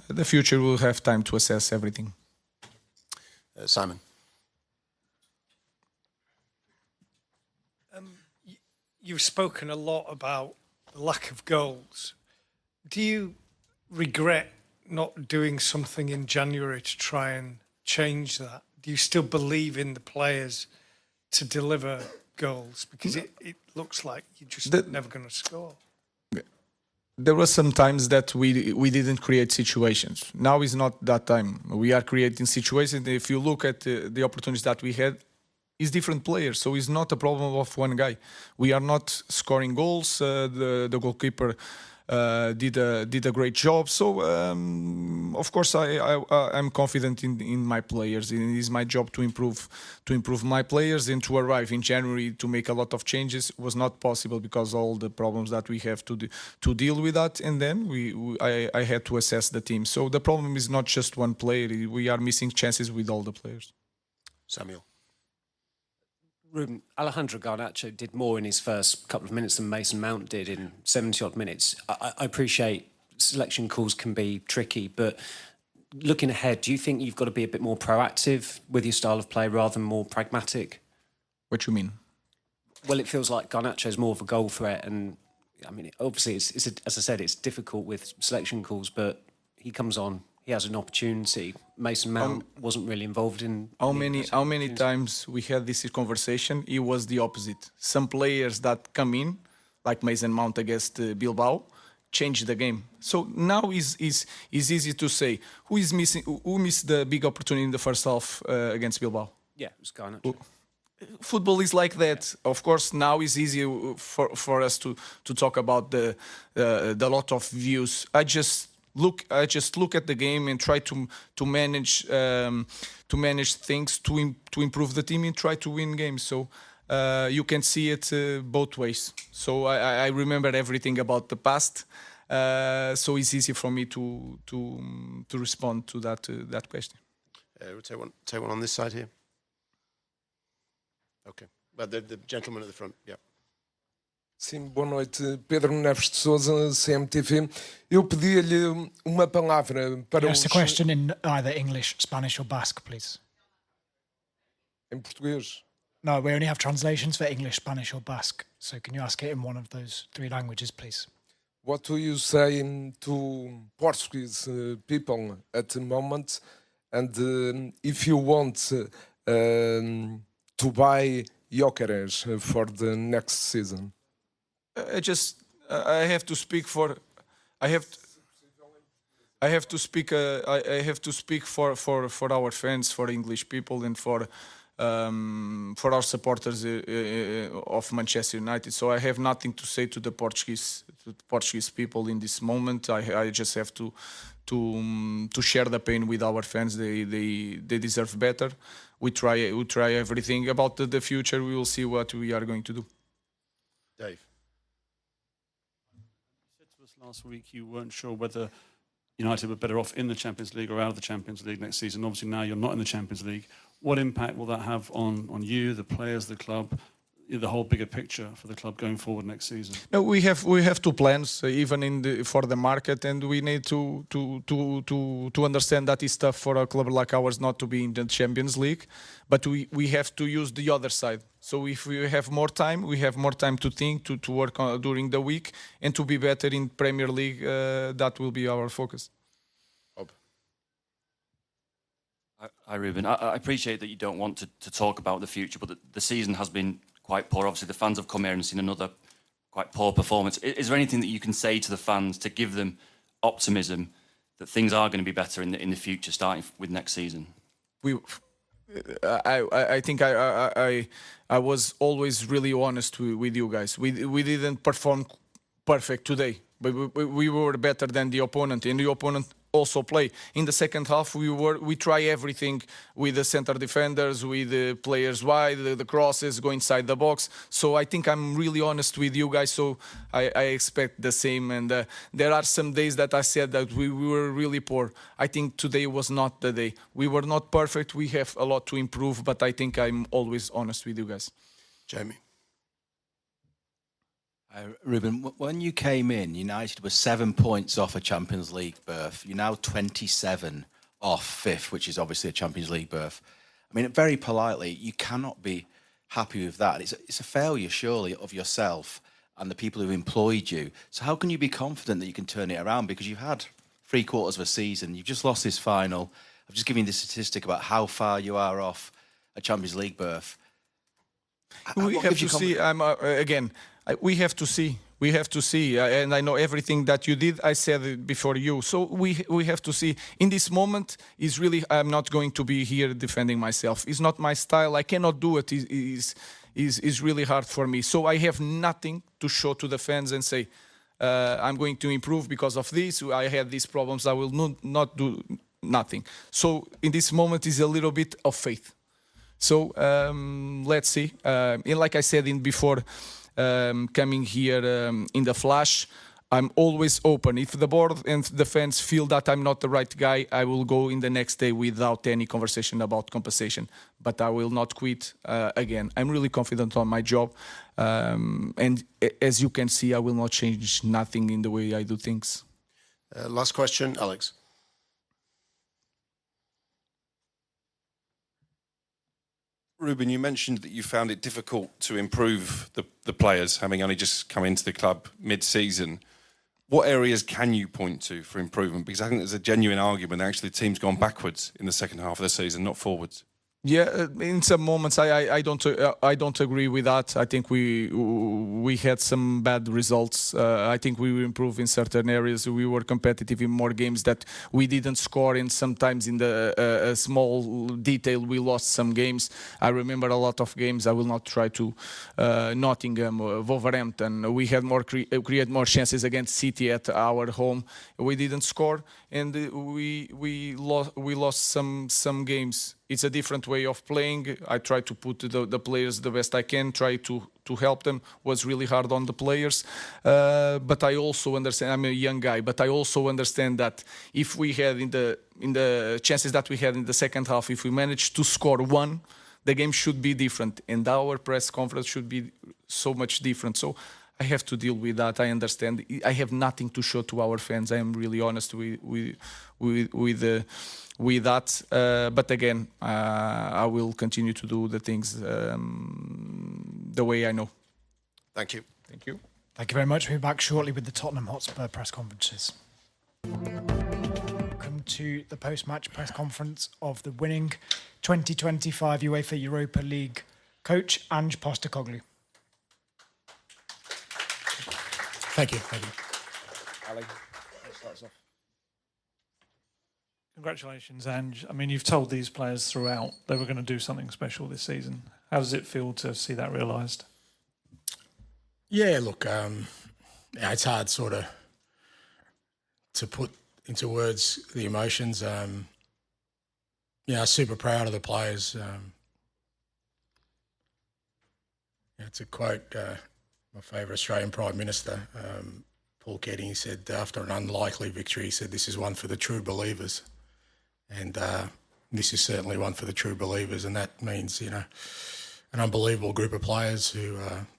the future will have time to assess everything. Simon. You've spoken a lot about the lack of goals. Do you regret not doing something in January to try and change that? Do you still believe in the players to deliver goals? Because it looks like you're just never going to score. There were some times that we didn't create situations. Now is not that time. We are creating situations. If you look at the opportunities that we had, it's different players, so it's not a problem of one guy. We are not scoring goals. The goalkeeper did a great job. So of course I'm confident in my players. It is my job to improve my players, and to arrive in January to make a lot of changes was not possible because all the problems that we have to deal with that. And then I had to assess the team. So the problem is not just one player. We are missing chances with all the players. Samuel. Ruben, Alejandro Garnacho did more in his first couple of minutes than Mason Mount did in 70-odd minutes. I appreciate selection calls can be tricky, but looking ahead, do you think you've got to be a bit more proactive with your style of play rather than more pragmatic? What do you mean? Well, it feels like Garnacho is more of a goal threat, and I mean, obviously, as I said, it's difficult with selection calls, but he comes on. He has an opportunity. Mason Mount wasn't really involved in. How many times we had this conversation? It was the opposite. Some players that come in, like Mason Mount against Bilbao, change the game. So now is easy to say who missed the big opportunity in the first half against Bilbao. Yeah, it was Garnacho. Football is like that. Of course, now it's easy for us to talk about the lot of views. I just look at the game and try to manage things to improve the team and try to win games. So you can see it both ways. So I remember everything about the past. So it's easy for me to respond to that question. We'll take one on this side here. Okay, but the gentleman at the front, yeah. Sim, boa noite. Pedro Neves de Sousa, CMTV. Eu pedia-lhe uma palavra para Ask the question in either English, Spanish or Basque, please. Em português? No, we only have translations for English, Spanish or Basque. So can you ask it in one of those three languages, please? What do you say to Portuguese people at the moment? And if you want to buy Gyökeres for the next season? I have to speak for our fans, for English people, and for our supporters of Manchester United. So I have nothing to say to the Portuguese people in this moment. I just have to share the pain with our fans. They deserve better. We try everything. About the future, we will see what we are going to do. Dave. Last week you weren't sure whether United were better off in the Champions League or out of the Champions League next season. Obviously now you're not in the Champions League. What impact will that have on you, the players, the club, the whole bigger picture for the club going forward next season? No, we have two plans, even for the market, and we need to understand that it's tough for a club like ours not to be in the Champions League, but we have to use the other side. So if we have more time, to think, to work on during the week, and to be better in Premier League. That will be our focus. Bob. Hi, Ruben. I appreciate that you don't want to talk about the future, but the season has been quite poor. Obviously, the fans have come here and seen another quite poor performance. Is there anything that you can say to the fans to give them optimism that things are going to be better in the future, starting with next season? I think I was always really honest with you guys. We didn't perform perfect today, but we were better than the opponent, and the opponent also play. In the second half, we try everything with the center defenders, with the players wide, the crosses, go inside the box. So I think I'm really honest with you guys. So I expect the same. And there are some days that I said that we were really poor. I think today was not the day. We were not perfect. We have a lot to improve, but I think I'm always honest with you guys. Jamie. Ruben, when you came in, United were 7 points off a Champions League berth. You're now 27 off fifth, which is obviously a Champions League berth. I mean, very politely, you cannot be happy with that. It's a failure, surely, of yourself and the people who employed you. So how can you be confident that you can turn it around? Because you've had 3/4 of a season, you've just lost this final. I've just given you the statistic about how far you are off a Champions League berth. We have to see. We have to see. We have to see. And I know everything that you did. I said it before you. So we have to see. In this moment, is really. I'm not going to be here defending myself. It's not my style. I cannot do it. Is really hard for me. So I have nothing to show to the fans and say I'm going to improve because of this. I had these problems. I will not do nothing. So in this moment is a little bit of faith. So let's see. And like I said in before coming here in the flash, I'm always open. If the board and the fans feel that I'm not the right guy, I will go in the next day without any conversation about compensation. But I will not quit again. I'm really confident on my job. And as you can see, I will not change nothing in the way I do things. Last question, Alex. Ruben, you mentioned that you found it difficult to improve the players, having only just come into the club mid-season. What areas can you point to for improvement? Because I think there's a genuine argument that actually the team's gone backwards in the second half of the season, not forwards. Yeah, in some moments I don't agree with that. I think we had some bad results. I think we improved in certain areas. We were competitive in more games that we didn't score, and sometimes in the small detail we lost some games. I remember a lot of games. I will not try to Nottingham, Wolverhampton. We had create more chances against City at our home. We didn't score, and we lost some games. It's a different way of playing. I try to put the players the best I can, try to help them. Was really hard on the players. But I also understand, I'm a young guy, but I also understand that if we had in the chances that we had in the second half, if we managed to score one, the game should be different. And our press conference should be so much different. So I have to deal with that. I understand. I have nothing to show to our fans. I am really honest with that. But again, I will continue to do the things the way I know. Thank you. Thank you. Thank you very much. We'll be back shortly with the Tottenham Hotspur press conferences. Welcome to the post-match press conference of the winning 2025 UEFA Europa League coach Ange Postecoglou. Thank you. Thank you. Ali, let's start us off. Congratulations, Ange. I mean, you've told these players throughout they were going to do something special this season. How does it feel to see that realised? Yeah, look, it's hard sort of to put into words the emotions. Super proud of the players. It's a quote, my favourite Australian Prime Minister, Paul Keating, he said, after an unlikely victory, he said, this is one for the true believers. And this is certainly one for the true believers. And that means, an unbelievable group of players who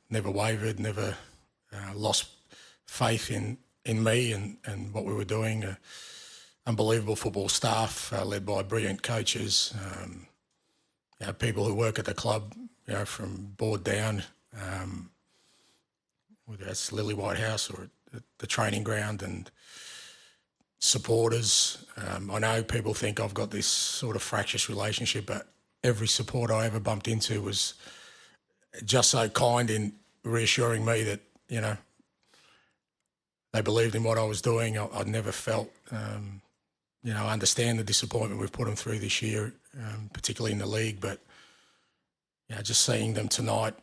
never wavered, never lost faith in me and what we were doing. Unbelievable football staff led by brilliant coaches. People who work at the club, from board down, whether that's Lily Whitehouse or at the training ground, and supporters. I know people think I've got this sort of fractious relationship, but every supporter I ever bumped into was just so kind in reassuring me that, they believed in what I was doing. I'd never felt, I understand the disappointment we've put them through this year, particularly in the league, but, just seeing them tonight,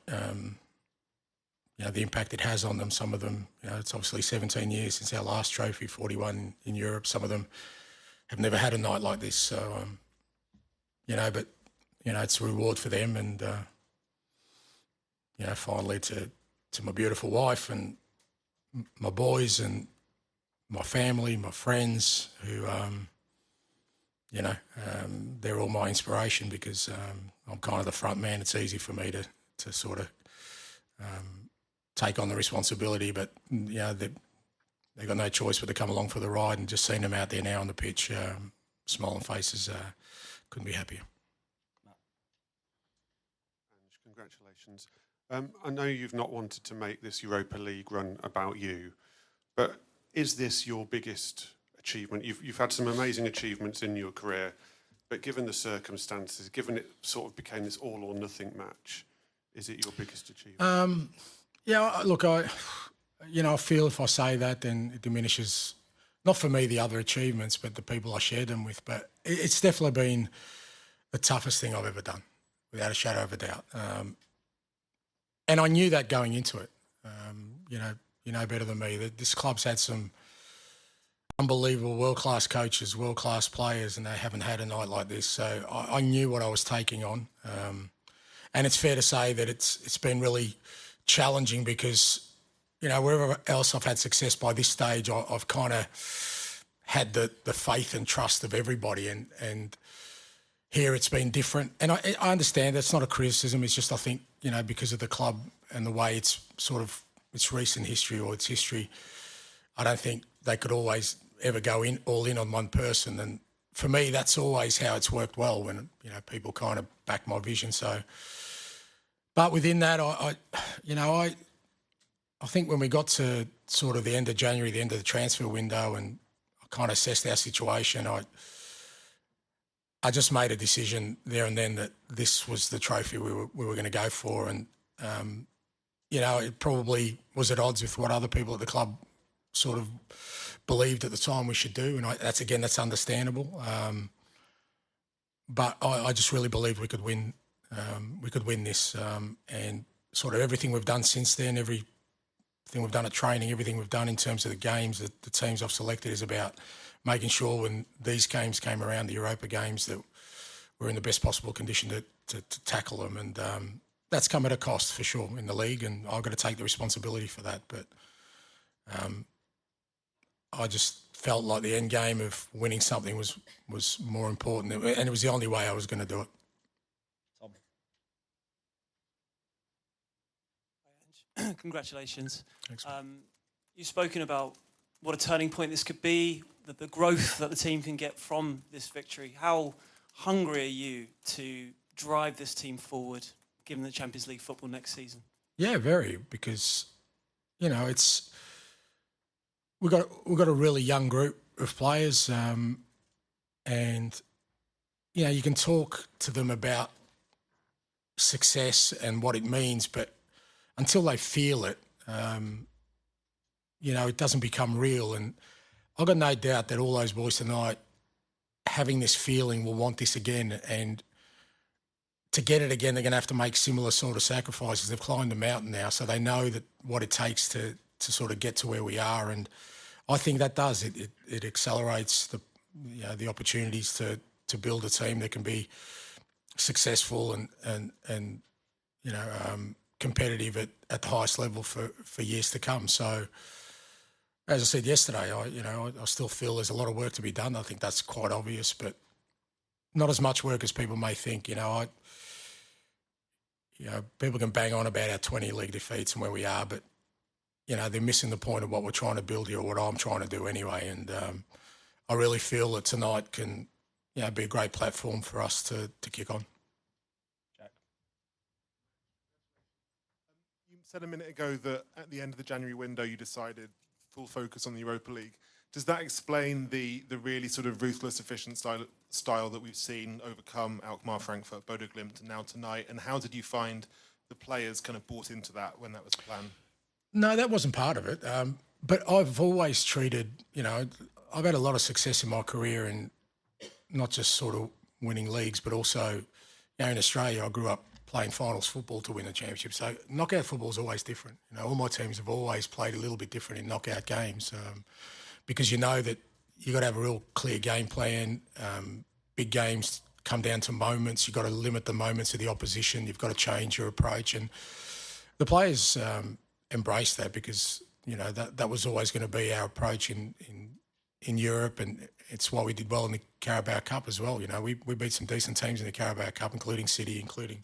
the impact it has on them. Some of them, it's obviously 17 years since our last trophy, 41 in Europe. Some of them have never had a night like this. So, but, it's a reward for them. And, finally to my beautiful wife and my boys and my family, my friends who, they're all my inspiration because I'm kind of the front man. It's easy for me to sort of take on the responsibility. But they've got no choice but to come along for the ride, and just seeing them out there now on the pitch, smiling faces, couldn't be happier. Congratulations. I know you've not wanted to make this Europa League run about you, but is this your biggest achievement? You've had some amazing achievements in your career, but given the circumstances, given it sort of became this all or nothing match, is it your biggest achievement? Look, I feel if I say that, then it diminishes, not for me, the other achievements, but the people I shared them with. But it's definitely been the toughest thing I've ever done, without a shadow of a doubt. And I knew that going into it. You know better than me that this club's had some unbelievable world-class coaches, world-class players, and they haven't had a night like this. So I knew what I was taking on. And it's fair to say that it's been really challenging because, wherever else I've had success by this stage, I've kind of had the faith and trust of everybody. And here it's been different. And I understand that's not a criticism. It's just, I think, because of the club and the way it's sort of its recent history or its history, I don't think they could always ever go all in on one person. And for me, that's always how it's worked well when, people kind of back my vision. So, but within that, I think when we got to sort of the end of January, the end of the transfer window, and I kind of assessed our situation, I just made a decision there and then that this was the trophy we were going to go for. And, it probably was at odds with what other people at the club sort of believed at the time we should do. And that's understandable. But I just really believed we could win. We could win this. And sort of everything we've done since then, everything we've done at training, everything we've done in terms of the games, the teams I've selected is about making sure when these games came around, the Europa games, that we're in the best possible condition to tackle them. And that's come at a cost for sure in the league, and I've got to take the responsibility for that. But I just felt like the end game of winning something was more important, and it was the only way I was going to do it. Congratulations. Thanks. You've spoken about what a turning point this could be, the growth that the team can get from this victory. How hungry are you to drive this team forward, given the Champions League football next season? Yeah, very, because we've got a really young group of players, and you can talk to them about success and what it means, but until they feel it, it doesn't become real. And I've got no doubt that all those boys tonight, having this feeling, will want this again. And to get it again, they're going to have to make similar sort of sacrifices. They've climbed the mountain now, so they know that what it takes to sort of get to where we are. And I think that does. It accelerates the opportunities to build a team that can be successful and competitive at the highest level for years to come. So, as I said yesterday, I still feel there's a lot of work to be done. I think that's quite obvious, but not as much work as people may think. People can bang on about our 20 league defeats and where we are, but they're missing the point of what we're trying to build here, or what I'm trying to do anyway. And I really feel that tonight can be a great platform for us to kick on. You said a minute ago that at the end of the January window you decided full focus on the Europa League. Does that explain the really sort of ruthless, efficient style that we've seen overcome Alkmaar, Frankfurt, Bodo Glimt, and now tonight? And how did you find the players kind of bought into that when that was planned? No, that wasn't part of it. But I've always treated, I've had a lot of success in my career, and not just sort of winning leagues, but also, in Australia, I grew up playing finals football to win a championship. So knockout football is always different. All my teams have always played a little bit different in knockout games, because that you've got to have a real clear game plan. Big games come down to moments. You've got to limit the moments of the opposition. You've got to change your approach. And the players embraced that, because, that was always going to be our approach in Europe, and it's why we did well in the Carabao Cup as well. We beat some decent teams in the Carabao Cup, including City, including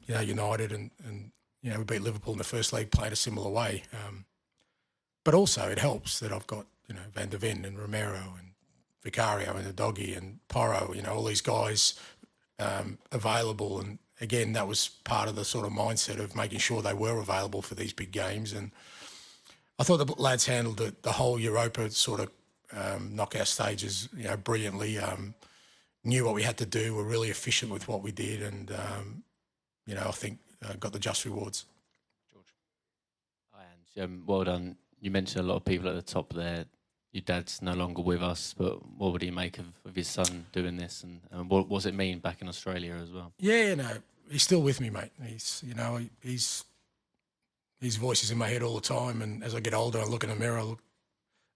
United, and we beat Liverpool in the first leg, playing a similar way. But also it helps that I've got, Van der Ven and Romero and Vicario and the doggy and Porro, all these guys available. And again, that was part of the sort of mindset of making sure they were available for these big games. And I thought the lads handled the whole Europa sort of knockout stages, brilliantly. Knew what we had to do. Were really efficient with what we did, and I think got the just rewards. Hi, Ange. Well done. You mentioned a lot of people at the top there. Your dad's no longer with us, but what would he make of his son doing this, and what does it mean back in Australia as well? Yeah, no, he's still with me, mate. His voice is in my head all the time, and as I get older, I look in the mirror, I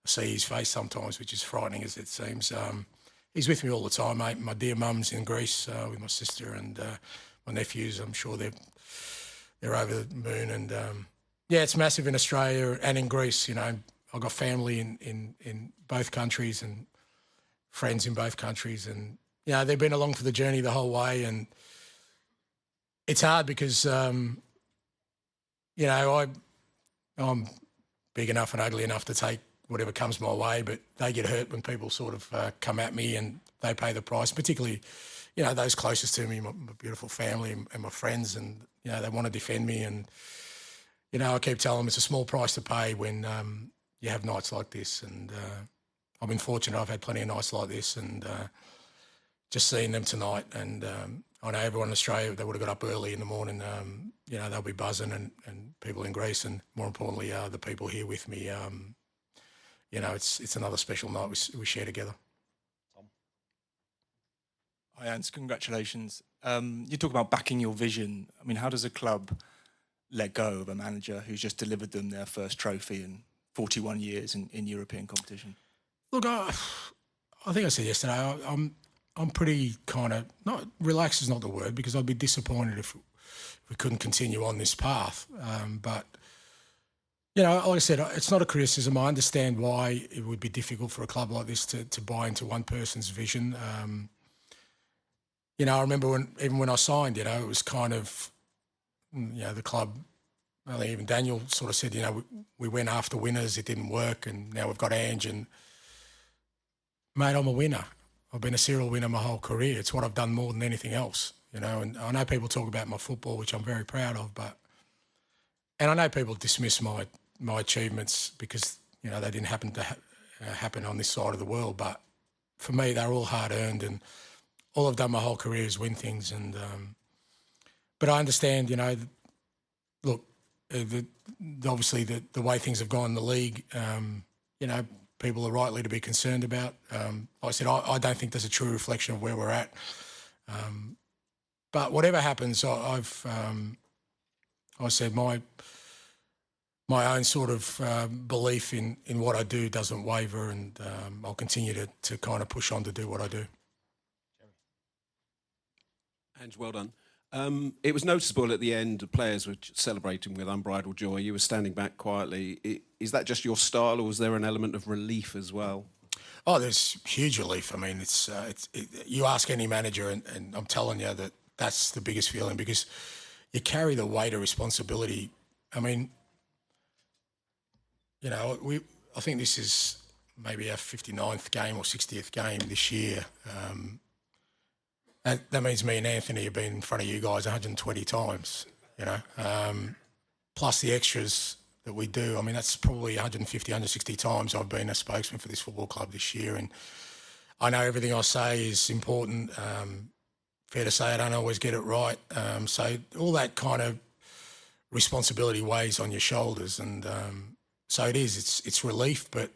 see his face sometimes, which is frightening as it seems. He's with me all the time, mate. My dear mum's in Greece with my sister and my nephews. I'm sure they're over the moon. And it's massive in Australia and in Greece. I've got family in both countries and friends in both countries, and they've been along for the journey the whole way. And it's hard because I'm big enough and ugly enough to take whatever comes my way, but they get hurt when people sort of come at me and they pay the price, particularly, those closest to me, my beautiful family and my friends, and, they want to defend me. And, I keep telling them it's a small price to pay when you have nights like this. And I've been fortunate. I've had plenty of nights like this, and just seeing them tonight. And I know everyone in Australia, they would have got up early in the morning. They'll be buzzing, and people in Greece, and more importantly, the people here with me. It's another special night we share together. Hi, Ants. Congratulations. You talk about backing your vision. I mean, how does a club let go of a manager who's just delivered them their first trophy in 41 years in European competition? Look, I think I said yesterday, I'm pretty kind of, not relaxed is not the word, because I'd be disappointed if we couldn't continue on this path. But like I said, it's not a criticism. I understand why it would be difficult for a club like this to buy into one person's vision. I remember when I signed, it was kind of, the club, I think even Daniel sort of said, we went after winners, it didn't work, and now we've got Ange. And, mate, I'm a winner. I've been a serial winner my whole career. It's what I've done more than anything else, and I know people talk about my football, which I'm very proud of, and I know people dismiss my achievements because, they didn't happen to happen on this side of the world. But for me, they're all hard-earned, and all I've done my whole career is win things. And but I understand, look, obviously the way things have gone in the league, people are rightly to be concerned about. Like I said, I don't think there's a true reflection of where we're at. But whatever happens, I said my own sort of belief in what I do doesn't waver, and I'll continue to kind of push on to do what I do. Ange, well done. It was noticeable at the end, the players were celebrating with unbridled joy. You were standing back quietly. Is that just your style, or was there an element of relief as well? Oh, there's huge relief. I mean, you ask any manager, and I'm telling you that's the biggest feeling, because you carry the weight of responsibility. I mean, I think this is maybe our 59th game or 60th game this year. That means me and Anthony have been in front of you guys 120 times, plus the extras that we do. I mean, that's probably 150, 160 times I've been a spokesman for this football club this year. And I know everything I say is important. Fair to say I don't always get it right. So all that kind of responsibility weighs on your shoulders. And so it is. It's relief, but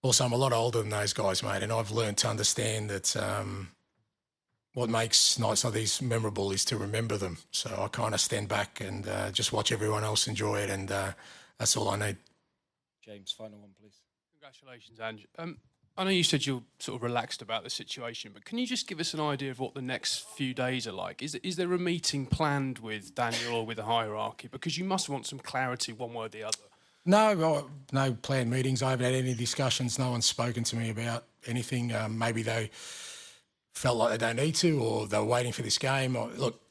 also I'm a lot older than those guys, mate. And I've learned to understand that what makes nights like these memorable is to remember them. So I kind of stand back and just watch everyone else enjoy it, and that's all I need. James, final one, please. Congratulations, Ange. I know you said you're sort of relaxed about the situation, but can you just give us an idea of what the next few days are like? Is there a meeting planned with Daniel or with the hierarchy? Because you must want some clarity one way or the other. No planned meetings. I haven't had any discussions. No one's spoken to me about anything. Maybe they felt like they don't need to, or they were waiting for this game. Look,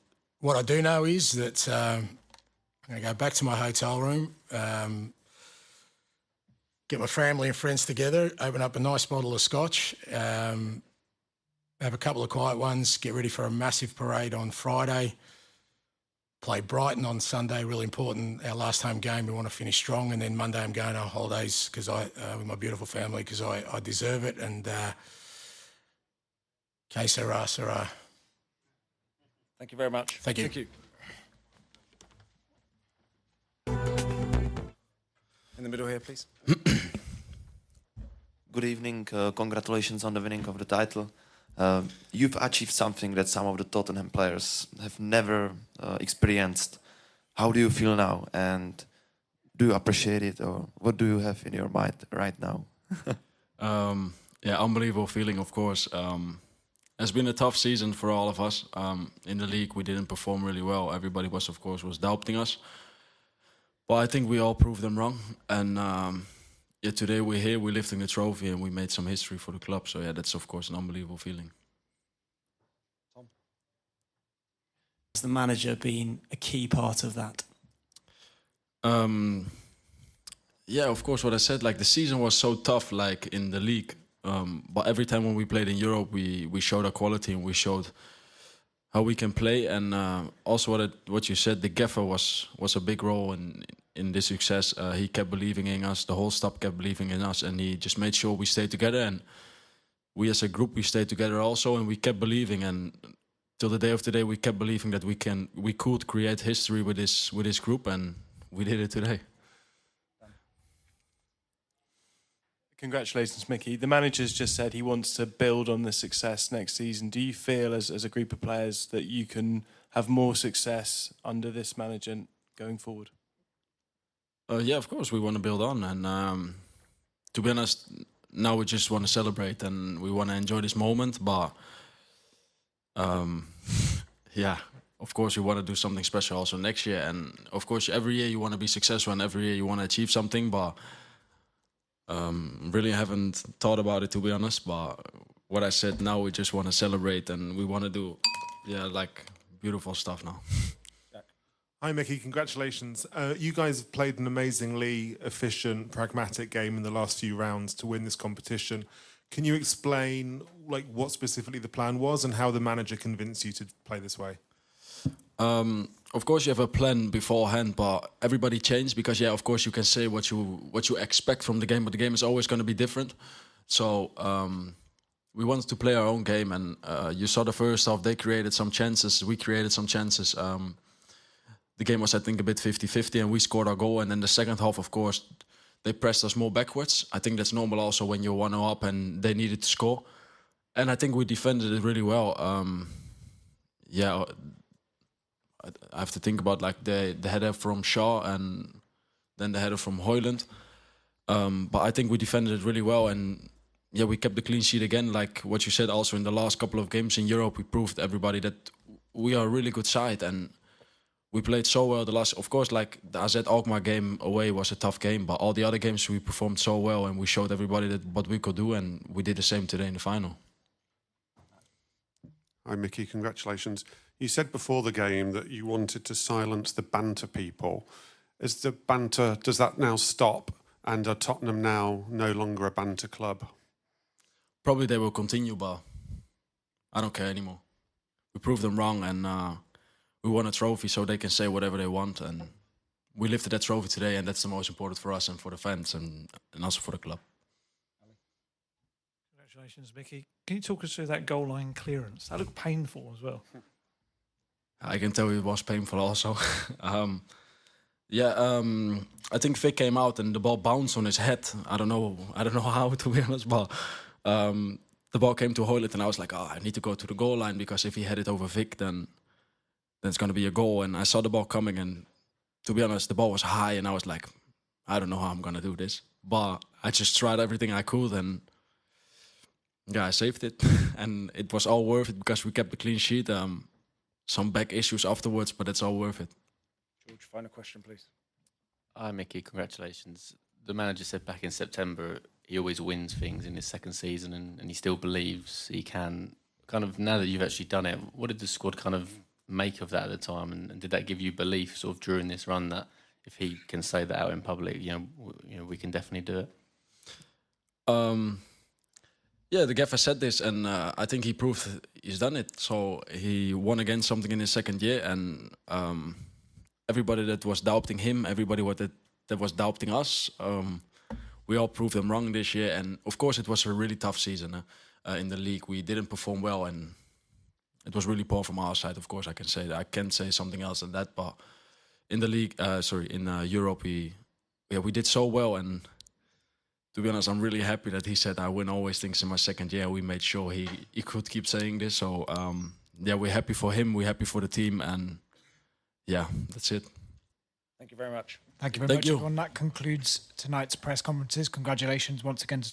what I do know is that I'm going to go back to my hotel room, get my family and friends together, open up a nice bottle of scotch, have a couple of quiet ones, get ready for a massive parade on Friday, play Brighton on Sunday, really important, our last home game, we want to finish strong, and then Monday I'm going on holidays because with my beautiful family because I deserve it, and que sera, sera. Thank you very much. Thank you. Thank you. In the middle here, please. Good evening. Congratulations on the winning of the title. You've achieved something that some of the Tottenham players have never experienced. How do you feel now? And do you appreciate it? Or what do you have in your mind right now? Yeah, unbelievable feeling, of course. It's been a tough season for all of us. In the league, we didn't perform really well. Everybody was, of course, doubting us. But I think we all proved them wrong. And yeah, today we're here, we're lifting the trophy, and we made some history for the club. So yeah, that's of course an unbelievable feeling. Has the manager been a key part of that? Yeah, of course. What I said, like the season was so tough, like in the league. But every time when we played in Europe, we showed our quality and we showed how we can play. And also what you said, the gaffer was a big role in this success. He kept believing in us. The whole staff kept believing in us, and he just made sure we stayed together. And we as a group, we stayed together also, and we kept believing. And till the day of today, we kept believing that we could create history with this group, and we did it today. Congratulations, Mickey. The manager's just said he wants to build on the success next season. Do you feel, as a group of players, that you can have more success under this manager going forward? Yeah, of course, we want to build on. And to be honest, now we just want to celebrate and we want to enjoy this moment. But yeah, of course, we want to do something special also next year. And of course, every year you want to be successful and every year you want to achieve something. But really haven't thought about it, to be honest. But what I said, now we just want to celebrate and we want to do, yeah, like beautiful stuff now. Hi, Mickey. Congratulations. You guys have played an amazingly efficient, pragmatic game in the last few rounds to win this competition. Can you explain like what specifically the plan was and how the manager convinced you to play this way? Of course, you have a plan beforehand, but everybody changed because, yeah, of course, you can say what you expect from the game, but the game is always going to be different. So we wanted to play our own game, and you saw the first half, they created some chances, we created some chances. The game was, I think, a bit 50-50, and we scored our goal. And then the second half, of course, they pressed us more backwards. I think that's normal also when you're 1-0 up and they needed to score. And I think we defended it really well. Yeah, I have to think about like the header from Shaw and then the header from Højlund. But I think we defended it really well. And yeah, we kept the clean sheet again. Like what you said also in the last couple of games in Europe, we proved everybody that we are a really good side. And we played so well the last, of course, like the AZ Alkmaar game away was a tough game, but all the other games we performed so well and we showed everybody that what we could do, and we did the same today in the final. Hi, Mickey. Congratulations. You said before the game that you wanted to silence the banter people. Is the banter, does that now stop? And are Tottenham now no longer a banter club? Probably they will continue, but I don't care anymore. We proved them wrong, and we won a trophy, so they can say whatever they want. And we lifted that trophy today, and that's the most important for us and for the fans and also for the club. Congratulations, Mickey. Can you talk us through that goal line clearance? That looked painful as well. I can tell you it was painful also. I think Vic came out and the ball bounced on his head. I don't know how, to be honest, but the ball came to Højlund and I was like, I need to go to the goal line because if he had it over Vic, then it's going to be a goal. And I saw the ball coming, and to be honest, the ball was high and I was like, I don't know how I'm going to do this. But I just tried everything I could, and yeah, I saved it. And it was all worth it because we kept the clean sheet. Some back issues afterwards, but it's all worth it. George, final question, please. Hi, Mickey. Congratulations. The manager said back in September he always wins things in his second season, and he still believes he can. Kind of now that you've actually done it, what did the squad kind of make of that at the time, and did that give you belief sort of during this run that if he can say that out in public, we can definitely do it? Yeah, the gaffer said this, and I think he proved he's done it. So he won again something in his second year, and everybody that was doubting him, everybody that was doubting us, we all proved them wrong this year. And of course, it was a really tough season in the league. We didn't perform well, and it was really poor from our side. Of course, I can say that. I can't say something else than that. But in the league, in Europe, we did so well. And to be honest, I'm really happy that he said I win always things in my second year. We made sure he could keep saying this. So we're happy for him. We're happy for the team, and yeah, that's it. Thank you very much. Thank you very much, everyone. That concludes tonight's press conferences. Congratulations once again to Tottenham.